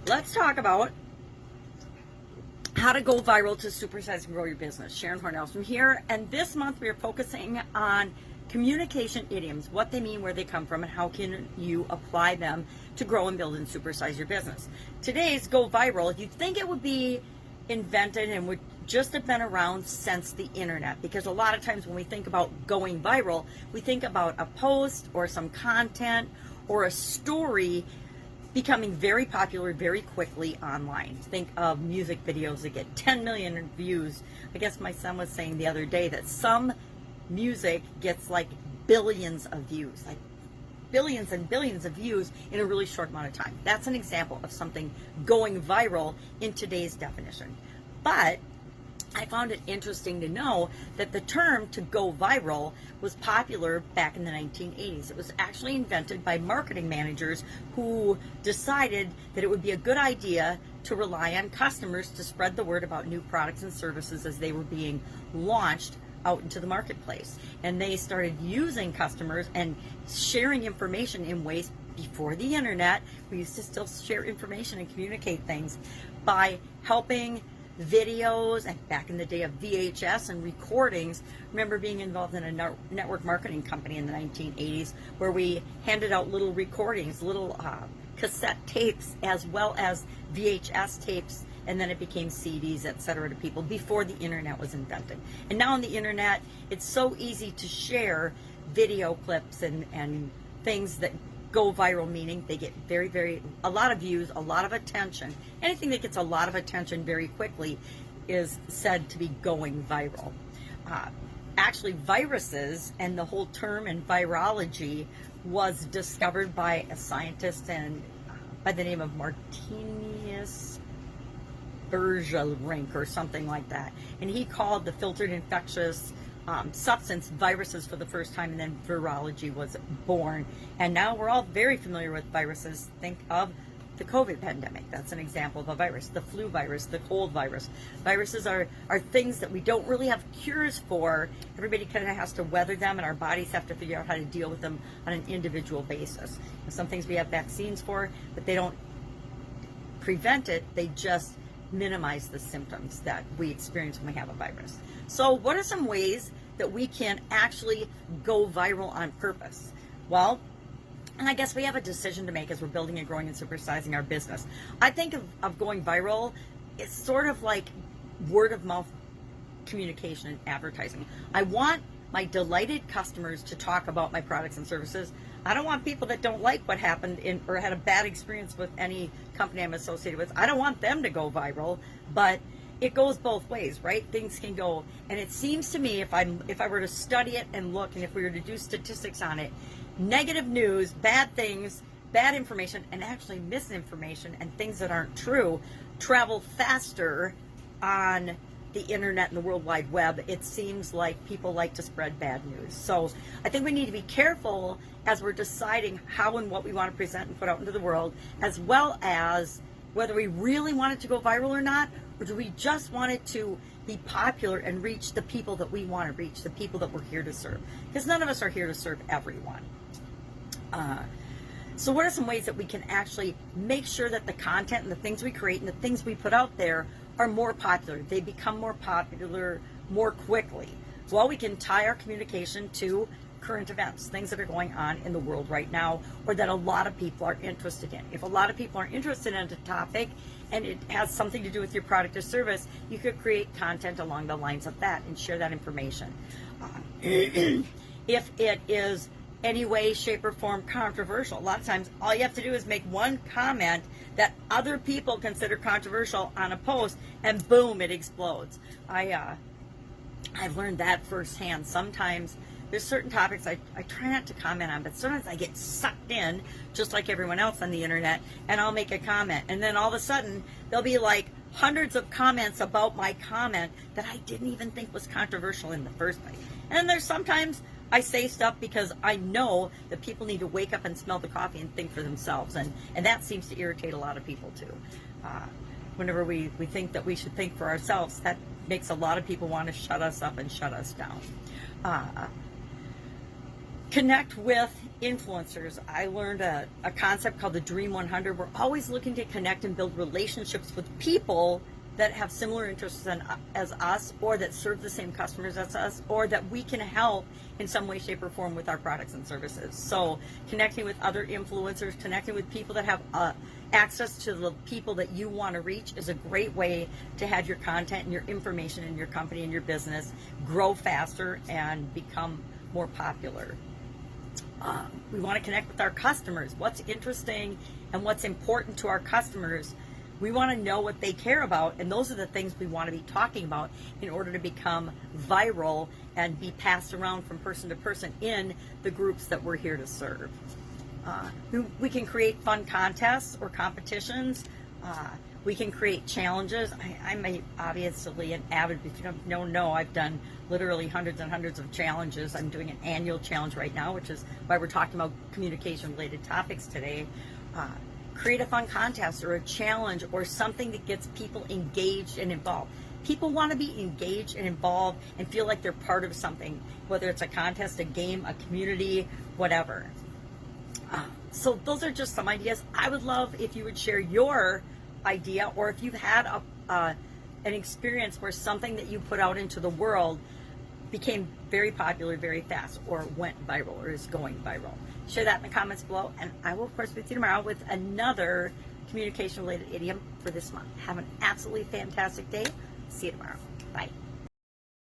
let's talk about how to go viral to supersize and grow your business. Sharon Horne-Ellstrom here, and this month we are focusing on communication idioms, what they mean, where they come from, and how can you apply them to grow and build and supersize your business. Today's go viral, you'd think it would be invented and would just have been around since the internet, because a lot of times when we think about going viral, we think about a post or some content or a story becoming very popular very quickly online. Think of music videos that get 10 million views. I guess my son was saying the other day that some music gets like billions of views, like billions and billions of views in a really short amount of time. That's an example of something going viral in today's definition. But I found it interesting to know that the term to go viral was popular back in the 1980s. It was actually invented by marketing managers who decided that it would be a good idea to rely on customers to spread the word about new products and services as they were being launched out into the marketplace. And they started using customers and sharing information in ways before the internet. We used to still share information and communicate things by helping videos, and back in the day of VHS and recordings. Remember being involved in a network marketing company in the 1980s where we handed out little recordings, little cassette tapes, as well as VHS tapes, and then it became CDs, etc., to people before the internet was invented. And now on the internet, it's so easy to share video clips and things that go viral, meaning they get a lot of views, a lot of attention. Anything that gets a lot of attention very quickly is said to be going viral. Actually, viruses and the whole term in virology was discovered by a scientist by the name of Martinus Bergerink or something like that. And he called the filtered infectious substance viruses for the first time, and then virology was born. And now we're all very familiar with viruses. Think of the COVID pandemic. That's an example of a virus. The flu virus, the cold virus. Viruses are things that we don't really have cures for. Everybody kind of has to weather them, and our bodies have to figure out how to deal with them on an individual basis. And some things we have vaccines for, but they don't prevent it. They just minimize the symptoms that we experience when we have a virus. So what are some ways that we can actually go viral on purpose? Well, and I guess we have a decision to make as we're building and growing and supersizing our business. I think of going viral, it's sort of like word of mouth communication and advertising. I want my delighted customers to talk about my products and services. I don't want people that don't like what happened or had a bad experience with any company I'm associated with. I don't want them to go viral, but it goes both ways, right? Things can go, and it seems to me, if I were to study it and look, and if we were to do statistics on it, negative news, bad things, bad information, and actually misinformation and things that aren't true travel faster on the internet and the World Wide Web. It seems like people like to spread bad news. So I think we need to be careful as we're deciding how and what we want to present and put out into the world, as well as whether we really want it to go viral or not, or do we just want it to be popular and reach the people that we want to reach, the people that we're here to serve? Because none of us are here to serve everyone. So what are some ways that we can actually make sure that the content and the things we create and the things we put out there are more popular? They become more popular more quickly. Well, we can tie our communication to current events, things that are going on in the world right now, or that a lot of people are interested in. If a lot of people are interested in a topic and it has something to do with your product or service, you could create content along the lines of that and share that information. If it is any way, shape, or form controversial, a lot of times all you have to do is make one comment that other people consider controversial on a post, and boom, it explodes. I've learned that firsthand. Sometimes there's certain topics I try not to comment on, but sometimes I get sucked in, just like everyone else on the internet, and I'll make a comment, and then all of a sudden there'll be like hundreds of comments about my comment that I didn't even think was controversial in the first place. And there's sometimes I say stuff because I know that people need to wake up and smell the coffee and think for themselves, and that seems to irritate a lot of people too. Whenever we think that we should think for ourselves, that makes a lot of people want to shut us up and shut us down. Connect with influencers. I learned a concept called the Dream 100. We're always looking to connect and build relationships with people that have similar interests as us, or that serve the same customers as us, or that we can help in some way, shape, or form with our products and services. So connecting with other influencers, connecting with people that have access to the people that you want to reach is a great way to have your content and your information in your company and your business grow faster and become more popular. We want to connect with our customers. What's interesting and what's important to our customers. We want to know what they care about, and those are the things we want to be talking about in order to become viral and be passed around from person to person in the groups that we're here to serve. We can create fun contests or competitions. We can create challenges. I'm obviously an avid, if you don't know, I've done literally hundreds and hundreds of challenges. I'm doing an annual challenge right now, which is why we're talking about communication-related topics today. Create a fun contest or a challenge or something that gets people engaged and involved. People want to be engaged and involved and feel like they're part of something, whether it's a contest, a game, a community, whatever. So those are just some ideas. I would love if you would share your idea, or if you've had an experience where something that you put out into the world became very popular very fast, or went viral, or is going viral. Share that in the comments below, and I will, of course, be with you tomorrow with another communication-related idiom for this month. Have an absolutely fantastic day. See you tomorrow.